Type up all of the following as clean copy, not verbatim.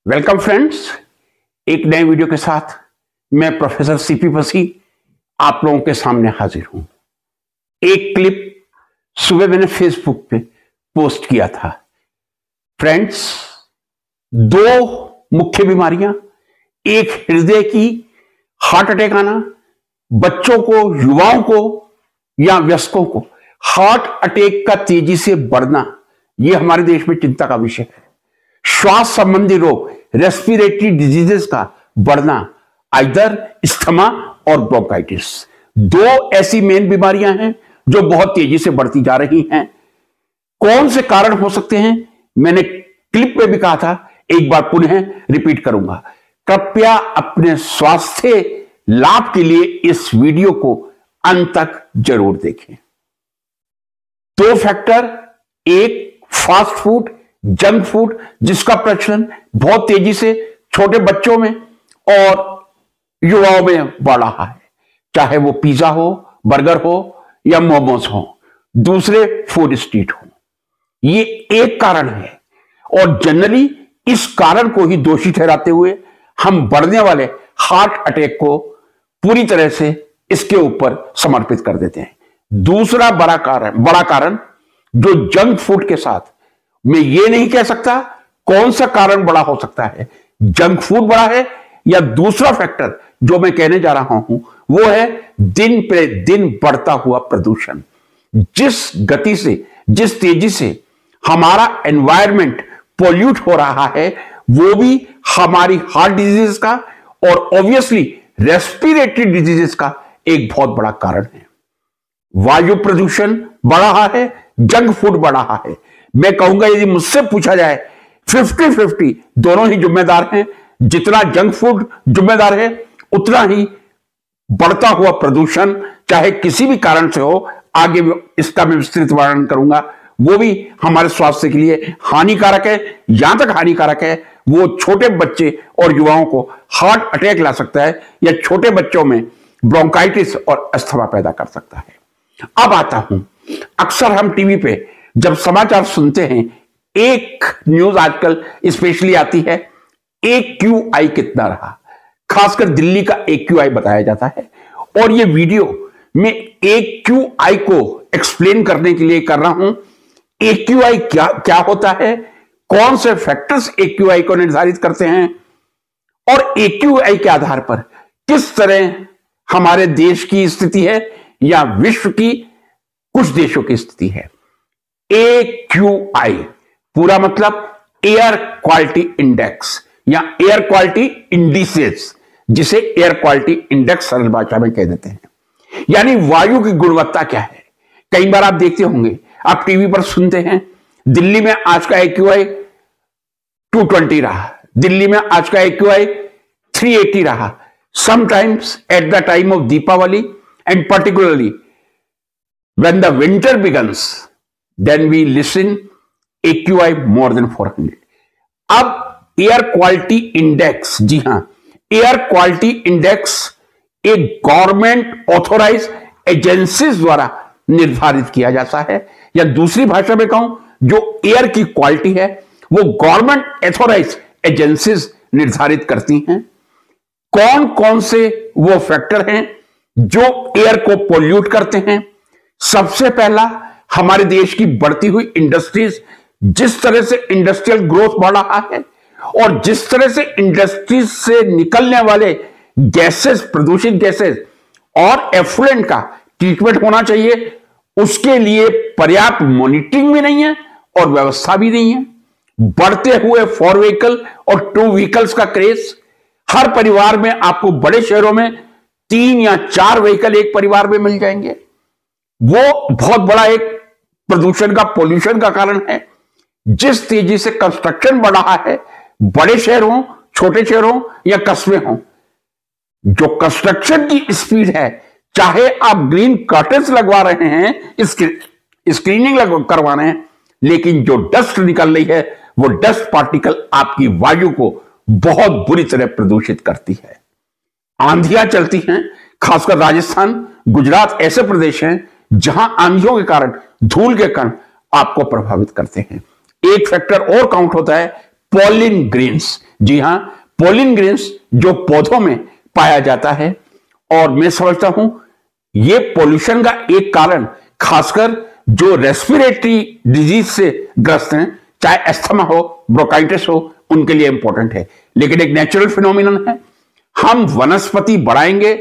Welcome friends, एक नए video के साथ मैं प्रोफेसर सीपी बसी आप लोगों के सामने हाजिर हूं। एक क्लिप सुबह मैंने फेसबुक पे पोस्ट किया था। फ्रेंड्स, दो मुख्य बीमारियां, एक हृदय की हार्ट अटैक आना, बच्चों को, युवाओं को या वयस्कों को हार्ट अटैक का तेजी से बढ़ना, यह हमारे देश में चिंता का विषय है। श्वास संबंधी रोग, रेस्पिरेटरी डिजीजेस का बढ़ना, आइदर अस्थमा और ब्रोंकाइटिस, दो ऐसी मेन बीमारियां हैं जो बहुत तेजी से बढ़ती जा रही हैं। कौन से कारण हो सकते हैं, मैंने क्लिप में भी कहा था, एक बार पुनः रिपीट करूंगा। कृपया अपने स्वास्थ्य लाभ के लिए इस वीडियो को अंत तक जरूर देखें। दो फैक्टर, एक फास्ट फूड, जंक फूड, जिसका प्रचलन बहुत तेजी से छोटे बच्चों में और युवाओं में बढ़ रहा है, चाहे वो पिज्जा हो, बर्गर हो या मोमोज हो, दूसरे फूड स्ट्रीट हो। ये एक कारण है और जनरली इस कारण को ही दोषी ठहराते हुए हम बढ़ने वाले हार्ट अटैक को पूरी तरह से इसके ऊपर समर्पित कर देते हैं। दूसरा बड़ा कारण जो जंक फूड के साथ, मैं ये नहीं कह सकता कौन सा कारण बड़ा हो सकता है, जंक फूड बड़ा है या दूसरा फैक्टर जो मैं कहने जा रहा हूं वो है दिन पे दिन बढ़ता हुआ प्रदूषण। जिस गति से, जिस तेजी से हमारा एनवायरनमेंट पोल्यूट हो रहा है, वो भी हमारी हार्ट डिजीज का और ऑब्वियसली रेस्पिरेटरी डिजीजेस का एक बहुत बड़ा कारण है। वायु प्रदूषण बढ़ रहा है, जंक फूड बढ़ रहा है। मैं कहूंगा यदि मुझसे पूछा जाए 50-50 दोनों ही जिम्मेदार हैं। जितना जंक फूड जिम्मेदार है उतना ही बढ़ता हुआ प्रदूषण, चाहे किसी भी कारण से हो, आगे इसका मैं विस्तृत वर्णन करूंगा, वो भी हमारे स्वास्थ्य के लिए हानिकारक है। यहां तक हानिकारक है वो छोटे बच्चे और युवाओं को हार्ट अटैक ला सकता है या छोटे बच्चों में ब्रोंकाइटिस और अस्थमा पैदा कर सकता है। अब आता हूं, अक्सर हम टीवी पे जब समाचार सुनते हैं, एक न्यूज आजकल स्पेशली आती है, AQI कितना रहा, खासकर दिल्ली का AQI बताया जाता है। और ये वीडियो मैं AQI को एक्सप्लेन करने के लिए कर रहा हूं। AQI क्या होता है, कौन से फैक्टर्स AQI को निर्धारित करते हैं और AQI के आधार पर किस तरह हमारे देश की स्थिति है या विश्व की कुछ देशों की स्थिति है। AQI पूरा मतलब एयर क्वालिटी इंडेक्स या एयर क्वालिटी इंडिसेस, जिसे एयर क्वालिटी इंडेक्स सरल भाषा में कह देते हैं। यानी वायु की गुणवत्ता क्या है। कई बार आप देखते होंगे, आप टीवी पर सुनते हैं, दिल्ली में आज का AQI 220 रहा, दिल्ली में आज का AQI 380 रहा। Sometimes at the time of Deepavali and particularly when the winter begins, then we listen AQI more than 400. अब एयर क्वालिटी इंडेक्स, जी हां, एयर क्वालिटी इंडेक्स एक गवर्नमेंट ऑथोराइज एजेंसीज द्वारा निर्धारित किया जाता है, या दूसरी भाषा में कहूं, जो एयर की क्वालिटी है वो गवर्नमेंट ऑथोराइज एजेंसीज निर्धारित करती हैं। कौन कौन से वो फैक्टर हैं जो एयर को पोल्यूट करते हैं। सबसे पहला, हमारे देश की बढ़ती हुई इंडस्ट्रीज, जिस तरह से इंडस्ट्रियल ग्रोथ बढ़ रहा है और जिस तरह से इंडस्ट्रीज से निकलने वाले गैसेस, प्रदूषित गैसेस और एफ्लुएंट का ट्रीटमेंट होना चाहिए, उसके लिए पर्याप्त मॉनिटरिंग भी नहीं है और व्यवस्था भी नहीं है। बढ़ते हुए 4 व्हीकल और 2 व्हीकल्स का क्रेज, हर परिवार में आपको बड़े शहरों में 3 या 4 व्हीकल एक परिवार में मिल जाएंगे। वो बहुत बड़ा एक प्रदूषण का, पोल्यूशन का कारण है। जिस तेजी से कंस्ट्रक्शन बढ़ रहा है, बड़े शहर हो, छोटे शहर हो या कस्बे हो, जो कंस्ट्रक्शन की स्पीड है, चाहे आप ग्रीन कर्टेन्स लगवा रहे हैं, स्क्रीनिंग करवा रहे हैं, लेकिन जो डस्ट निकल रही है वो डस्ट पार्टिकल आपकी वायु को बहुत बुरी तरह प्रदूषित करती है। आंधियां चलती हैं, खासकर राजस्थान, गुजरात ऐसे प्रदेश हैं जहां आंधियों के कारण धूल के कण आपको प्रभावित करते हैं। एक फैक्टर और काउंट होता है पॉलिन ग्रेन्स, जी हां, पोलिन ग्रेन्स जो पौधों में पाया जाता है, और मैं समझता हूं यह पोल्यूशन का एक कारण, खासकर जो रेस्पिरेटरी डिजीज से ग्रस्त हैं, चाहे अस्थमा हो, ब्रोंकाइटिस हो, उनके लिए इंपॉर्टेंट है। लेकिन एक नेचुरल फिनोमिनन है, हम वनस्पति बढ़ाएंगे,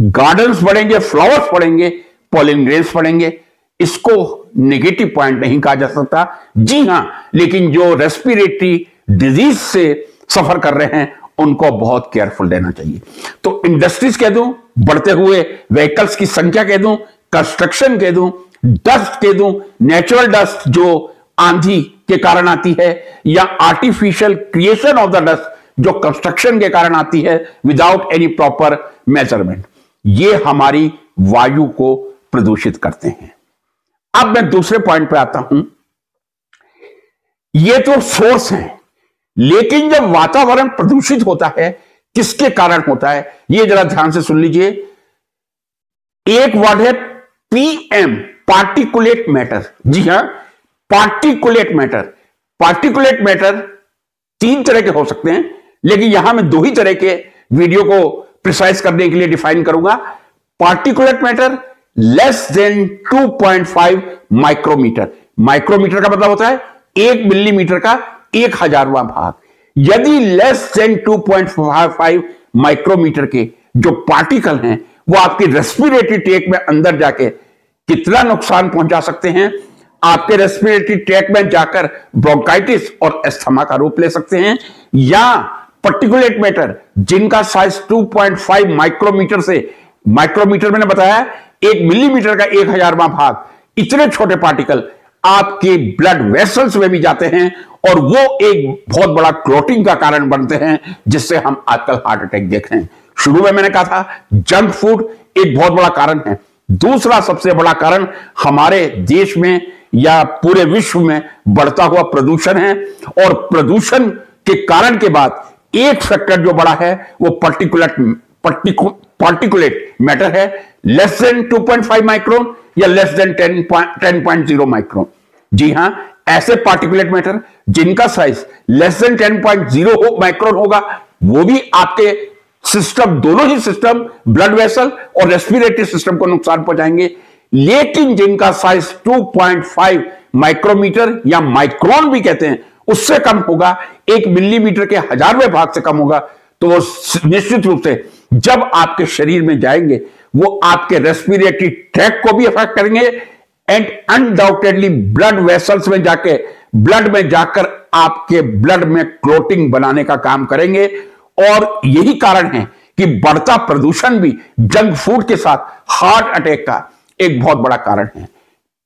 गार्डन्स बढ़ेंगे, फ्लावर्स बढ़ेंगे, पोलिन ग्रेन्स बढ़ेंगे, इसको नेगेटिव पॉइंट नहीं कहा जा सकता। जी हां, लेकिन जो रेस्पिरेटरी डिजीज से सफर कर रहे हैं उनको बहुत केयरफुल रहना चाहिए। तो इंडस्ट्रीज कह दूं, बढ़ते हुए व्हीकल्स की संख्या कह दूं, कंस्ट्रक्शन कह दूं, डस्ट कह दूं, नेचुरल डस्ट जो आंधी के कारण आती है, या artificial creation of the dust जो कंस्ट्रक्शन के कारण आती है विदाउट एनी प्रॉपर मेजरमेंट, ये हमारी वायु को प्रदूषित करते हैं। अब मैं दूसरे पॉइंट पे आता हूं। ये तो सोर्स हैं, लेकिन जब वातावरण प्रदूषित होता है किसके कारण होता है, ये जरा ध्यान से सुन लीजिए। एक वर्ड है पीएम, पार्टिकुलेट मैटर। जी हां, पार्टिकुलेट मैटर। पार्टिकुलेट मैटर 3 तरह के हो सकते हैं, लेकिन यहां मैं 2 ही तरह के वीडियो को प्रिसाइज करने के लिए डिफाइन करूंगा। Particulate matter less than 2.5 micrometre. Micrometre का मतलब होता है 1 मिलीमीटर का 1000वां भाग। यदि लेस देन 2.5 माइक्रोमीटर के जो पार्टिकल हैं वो आपकी रेस्पिरेटरी ट्रैक्ट में अंदर जाके कितना नुकसान पहुंचा सकते हैं, आपके रेस्पिरेटरी ट्रैक्ट में जाकर ब्रोंकाइटिस और अस्थमा का रूप ले सकते हैं। या पार्टिकुलेट मैटर जिनका साइज 2.5 माइक्रोमीटर से, माइक्रोमीटर मैंने बताया 1 मिलीमीटर का 1000वां भाग, इतने छोटे पार्टिकल आपके ब्लड वेसल्स में भी जाते हैं और वो एक बहुत बड़ा क्लॉटिंग का कारण बनते हैं, जिससे हम आजकल हार्ट अटैक देख रहे हैं। शुरू में मैंने कहा था जंक फूड एक बहुत बड़ा कारण है। दूसरा सबसे बड़ा कारण हमारे देश में या पूरे विश्व में बढ़ता हुआ प्रदूषण है, और प्रदूषण के कारण के बाद एक फैक्टर जो बड़ा है वो पार्टिकुलेट मैटर है, लेस देन 2.5 माइक्रोन या लेस देन 10.0 माइक्रोन। जी हां, ऐसे पार्टिकुलेट मैटर जिनका साइज लेस देन 10.0 माइक्रोन होगा, वो भी आपके सिस्टम, दोनों ही सिस्टम, ब्लड वेसल और रेस्पिरेटरी सिस्टम को नुकसान पहुंचाएंगे। लेकिन जिनका साइज 2.5 माइक्रोमीटर या माइक्रोन भी कहते हैं, उससे कम होगा, 1 मिलीमीटर के 1000वें भाग से कम होगा, तो वो निश्चित रूप से जब आपके शरीर में जाएंगे वो आपके रेस्पिरेटरी ट्रैक्ट को भी अफेक्ट करेंगे, एंड अनडाउटेडली ब्लड वेसल्स में जाके, ब्लड में जाकर आपके ब्लड में क्लोटिंग बनाने का काम करेंगे। और यही कारण है कि बढ़ता प्रदूषण भी जंक फूड के साथ हार्ट अटैक का एक बहुत बड़ा कारण है।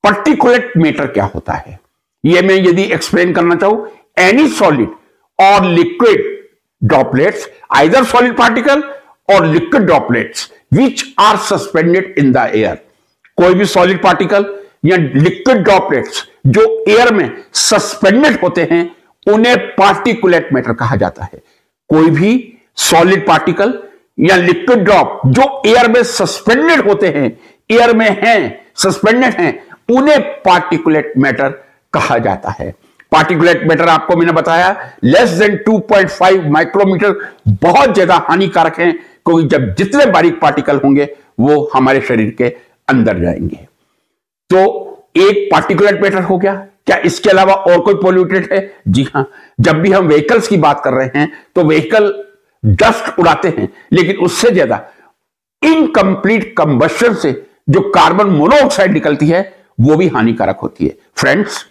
पार्टिकुलेट मैटर क्या होता है, यह मैं यदि एक्सप्लेन करना चाहूं, एनी सॉलिड और liquid droplets, either solid particle और liquid droplets which are suspended in the air. कोई भी सॉलिड पार्टिकल या लिक्विड ड्रॉपलेट्स जो एयर में सस्पेंडेड होते हैं उन्हें पार्टिकुलेट मैटर कहा जाता है। कोई भी सॉलिड पार्टिकल या लिक्विड ड्रॉप जो एयर में सस्पेंडेड होते हैं, एयर में हैं, सस्पेंडेड हैं, उन्हें पार्टिकुलेट मैटर कहा जाता है। पार्टिकुलेट मैटर आपको मैंने बताया लेस देन 2.5 माइक्रोमीटर बहुत ज्यादा हानिकारक हैं, क्योंकि जब जितने बारीक पार्टिकल होंगे वो हमारे शरीर के अंदर जाएंगे। तो एक पार्टिकुलेट मैटर हो गया। क्या इसके अलावा और कोई पोल्यूटेंट है? जी हां, जब भी हम व्हीकल्स की बात कर रहे हैं तो व्हीकल डस्ट उड़ाते हैं, लेकिन उससे ज्यादा इनकंप्लीट कंबशन से जो कार्बन मोनोऑक्साइड निकलती है वो भी हानिकारक होती है। Friends,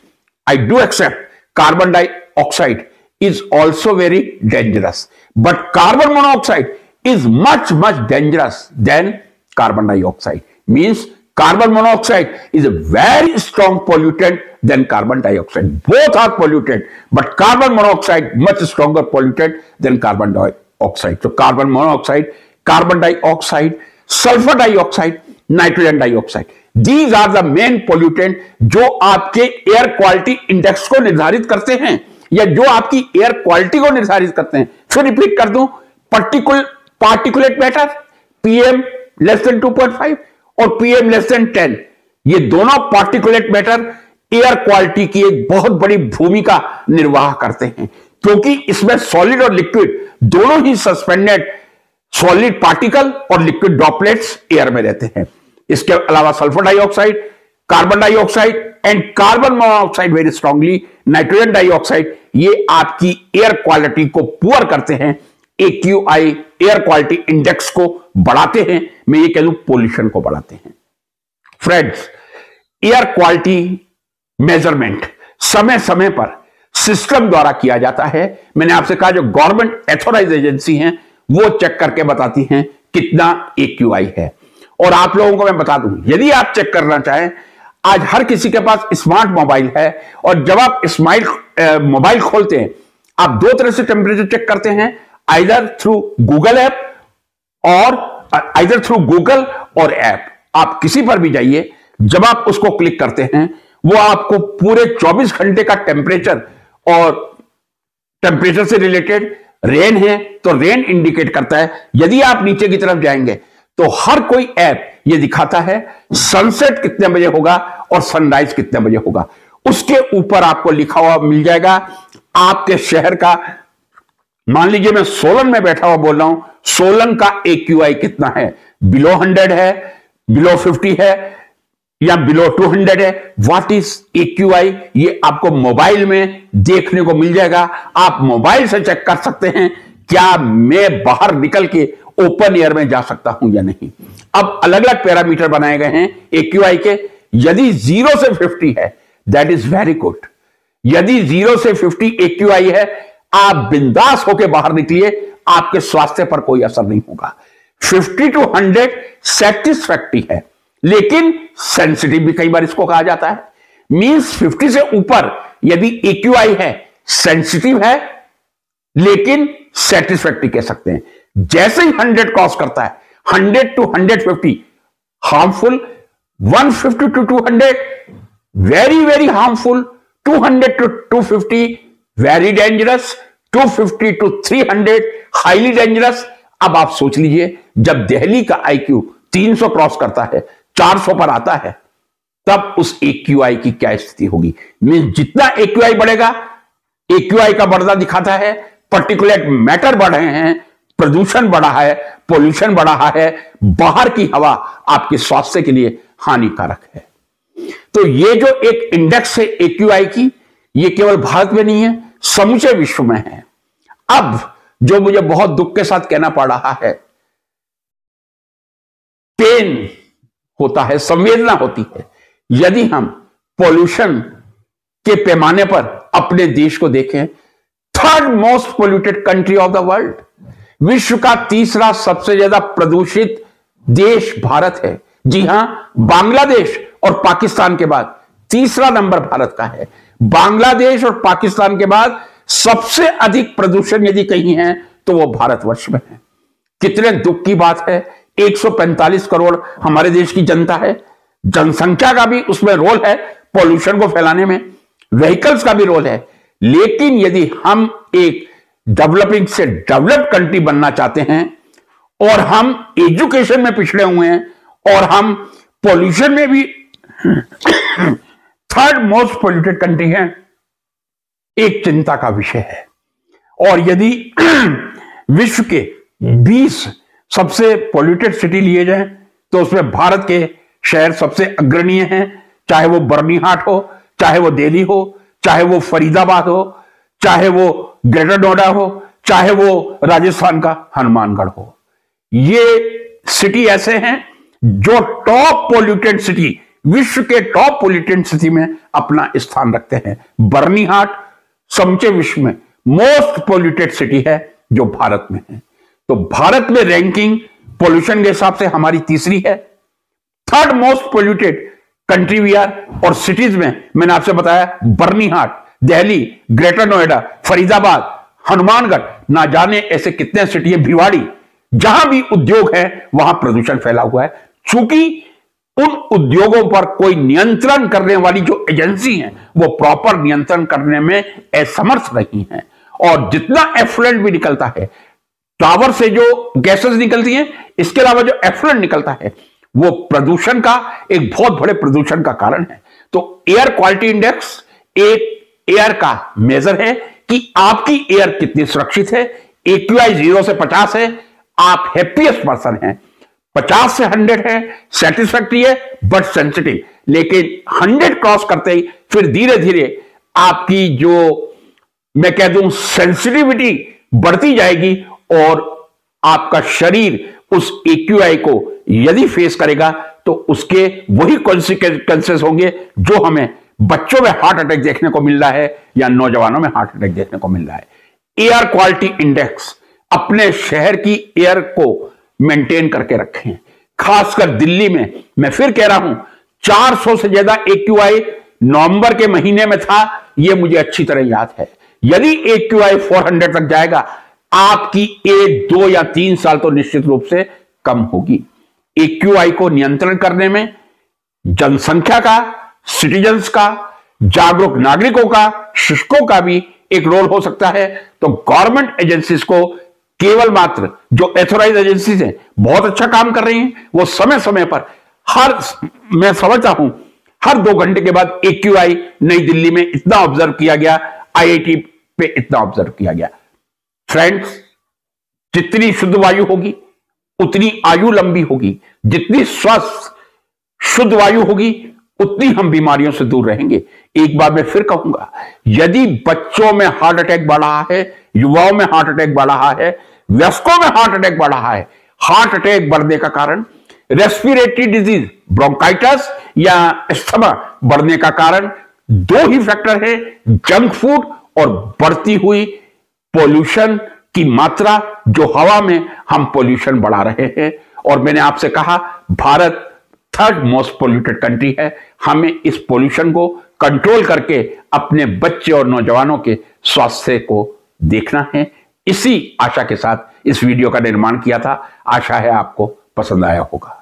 I do except carbon dioxide is also very dangerous, but carbon monoxide is much dangerous than carbon dioxide. Means carbon monoxide is a very strong pollutant than carbon dioxide. Both are pollutant, but carbon monoxide much stronger pollutant than carbon dioxide. So carbon monoxide, carbon dioxide, sulfur dioxide, nitrogen dioxide. These are the main pollutant जो आपके air quality index को निर्धारित करते हैं या जो आपकी air quality को निर्धारित करते हैं। फिर रिपीट कर दूं, particulate matter PM less than 2.5 और पीएम लेस देन 10, ये दोनों पार्टिकुलेट मैटर एयर क्वालिटी की एक बहुत बड़ी भूमिका निर्वाह करते हैं। क्योंकि इसमें सॉलिड और लिक्विड दोनों ही सस्पेंडेड सॉलिड पार्टिकल और लिक्विड ड्रॉपलेट्स एयर में रहते हैं। इसके अलावा sulphur dioxide, carbon dioxide and carbon monoxide very strongly, nitrogen dioxide, ये आपकी एयर क्वालिटी को पुअर करते हैं, AQI एयर क्वालिटी इंडेक्स को बढ़ाते हैं, मैं ये कह लूं पोल्यूशन को बढ़ाते हैं। फ्रेंड्स, एयर क्वालिटी मेजरमेंट समय समय पर सिस्टम द्वारा किया जाता है। मैंने आपसे कहा जो गवर्नमेंट एथोराइज एजेंसी हैं वो चेक करके बताती हैं कितना AQI है। और आप लोगों को मैं बता दूं, यदि आप चेक करना चाहें, आज हर किसी के पास स्मार्ट मोबाइल है और जब आप स्मार्ट मोबाइल खोलते हैं आप दो तरह से टेम्परेचर चेक करते हैं, आइदर थ्रू गूगल ऐप और ऐप। आप किसी पर भी जाइए, जब आप उसको क्लिक करते हैं वो आपको पूरे 24 घंटे का टेम्परेचर और टेम्परेचर से रिलेटेड रेन है तो रेन इंडिकेट करता है। यदि आप नीचे की तरफ जाएंगे तो हर कोई ऐप ये दिखाता है सनसेट कितने बजे होगा और सनराइज कितने बजे होगा। उसके ऊपर आपको लिखा हुआ मिल जाएगा आपके शहर का। मान लीजिए मैं सोलन में बैठा हुआ बोल रहा हूं, सोलन का AQI कितना है, बिलो 100 है, बिलो 50 है या बिलो 200 है। व्हाट इज AQI, ये आपको मोबाइल में देखने को मिल जाएगा। आप मोबाइल से चेक कर सकते हैं क्या मैं बाहर निकल के ओपन एयर में जा सकता हूं या नहीं। अब अलग अलग पैरामीटर बनाए गए हैं AQI के। यदि 0 से 50 है दैट इज वेरी गुड। यदि 0 से 50 AQI है, आप बिंदास होकर बाहर निकलिए, आपके स्वास्थ्य पर कोई असर नहीं होगा। 50 to 100 सेटिस्फैक्टरी है, लेकिन सेंसिटिव भी कई बार इसको कहा जाता है। मींस 50 से ऊपर यदि AQI है, सेंसिटिव है लेकिन सेटिस्फैक्टरी कह सकते हैं। जैसे ही 100 क्रॉस करता है, 100 to 150 harmful, 150 to 200 very very harmful, 200 to 250 very dangerous, 250 to 300 highly dangerous. अब आप सोच लीजिए, जब दिल्ली का IQ 300 क्रॉस करता है, 400 पर आता है, तब उस AQI की क्या स्थिति होगी। जितना AQI बढ़ेगा, AQI का बढ़ना दिखाता है पर्टिकुलेट मैटर बढ़ रहे हैं, प्रदूषण बढ़ा है, पोल्यूशन बढ़ा है, बाहर की हवा आपके स्वास्थ्य के लिए हानिकारक है। तो ये जो एक इंडेक्स है AQI की, ये केवल भारत में नहीं है, समूचे विश्व में है। अब जो मुझे बहुत दुख के साथ कहना पड़ रहा है, पेन होता है, संवेदना होती है, यदि हम पोल्यूशन के पैमाने पर अपने देश को देखें, third most polluted country of the world, विश्व का तीसरा सबसे ज्यादा प्रदूषित देश भारत है। जी हां, बांग्लादेश और पाकिस्तान के बाद तीसरा नंबर भारत का है। बांग्लादेश और पाकिस्तान के बाद सबसे अधिक प्रदूषण यदि कहीं है तो वो भारतवर्ष में है। कितने दुख की बात है, 145 करोड़ हमारे देश की जनता है, जनसंख्या का भी उसमें रोल है पॉल्यूशन को फैलाने में, व्हीकल्स का भी रोल है। लेकिन यदि हम एक डेवलपिंग से डेवलप्ड कंट्री बनना चाहते हैं और हम एजुकेशन में पिछड़े हुए हैं और हम पॉल्यूशन में भी थर्ड मोस्ट पोल्यूटेड कंट्री है, एक चिंता का विषय है। और यदि विश्व के 20 सबसे पोल्यूटेड सिटी लिए जाएं तो उसमें भारत के शहर सबसे अग्रणीय हैं, चाहे वो बर्नीहाट हो, चाहे वो दिल्ली हो, चाहे वो फरीदाबाद हो, चाहे वो ग्रेटर नोएडा हो, चाहे वो राजस्थान का हनुमानगढ़ हो। ये सिटी ऐसे हैं जो टॉप पोल्यूटेड सिटी, विश्व के टॉप पोल्यूटेड सिटी में अपना स्थान रखते हैं। बर्नीहाट समूचे विश्व में मोस्ट पोल्यूटेड सिटी है जो भारत में है। तो भारत में रैंकिंग पोल्यूशन के हिसाब से हमारी तीसरी है, third most polluted country we are. और सिटीज में मैंने आपसे बताया बर्नीहाट, दिल्ली, ग्रेटर नोएडा, फरीदाबाद, हनुमानगढ़, ना जाने ऐसे कितने सिटी है, भिवाड़ी, जहां भी उद्योग है वहां प्रदूषण फैला हुआ है। चूंकि उन उद्योगों पर कोई नियंत्रण करने वाली जो एजेंसी है वो प्रॉपर नियंत्रण करने में असमर्थ रही है। और जितना एफ्लुएंट भी निकलता है, टावर से जो गैसेस निकलती हैं, इसके अलावा जो एफ्लुएंट निकलता है वो प्रदूषण का एक बहुत बड़े प्रदूषण का कारण है। तो एयर क्वालिटी इंडेक्स एक एयर का मेजर है कि आपकी एयर कितनी सुरक्षित है। AQI 0 से 50 है, आप हैप्पीएस्ट पर्सन हैं। 50 से 100 है, सेटिस्फैक्ट्री है बट सेंसिटिव। लेकिन 100 क्रॉस करते ही फिर धीरे धीरे आपकी जो मैं कह दूं सेंसिटिविटी बढ़ती जाएगी और आपका शरीर उस AQI को यदि फेस करेगा तो उसके वही कॉन्सिक्वेंसेस होंगे जो हमें बच्चों में हार्ट अटैक देखने को मिल रहा है या नौजवानों में हार्ट अटैक देखने को मिल रहा है। एयर क्वालिटी इंडेक्स, अपने शहर की एयर को मेंटेन करके रखें। खासकर दिल्ली में मैं फिर कह रहा हूं 400 से ज्यादा AQI नवंबर के महीने में था, यह मुझे अच्छी तरह याद है। यदि AQI 400 तक जाएगा, आपकी 1, 2 या 3 साल तो निश्चित रूप से कम होगी। AQI को नियंत्रण करने में जनसंख्या का, सिटीजन्स का, जागरूक नागरिकों का, शिक्षकों का भी एक रोल हो सकता है। तो गवर्नमेंट एजेंसीज को केवल मात्र जो एथोराइज एजेंसीज हैं बहुत अच्छा काम कर रही हैं, वो समय समय पर मैं समझता हूं हर 2 घंटे के बाद AQI नई दिल्ली में इतना ऑब्जर्व किया गया, IIT पे इतना ऑब्जर्व किया गया। फ्रेंड्स, जितनी शुद्ध वायु होगी उतनी आयु लंबी होगी, जितनी स्वस्थ शुद्ध वायु होगी उतनी हम बीमारियों से दूर रहेंगे। एक बार मैं फिर कहूंगा, यदि बच्चों में हार्ट अटैक बढ़ रहा है, युवाओं में हार्ट अटैक बढ़ रहा है, वयस्कों में हार्ट अटैक बढ़ रहा है, हार्ट अटैक बढ़ने का कारण रेस्पिरेटरी डिजीज, ब्रोंकाइटिस या अस्थमा बढ़ने का कारण 2 ही फैक्टर है, जंक फूड और बढ़ती हुई पोल्यूशन की मात्रा, जो हवा में हम पोल्यूशन बढ़ा रहे हैं। और मैंने आपसे कहा Bharat 3rd most polluted country है। हमें इस पोल्यूशन को कंट्रोल करके अपने बच्चे और नौजवानों के स्वास्थ्य को देखना है। इसी आशा के साथ इस वीडियो का निर्माण किया था। आशा है आपको पसंद आया होगा।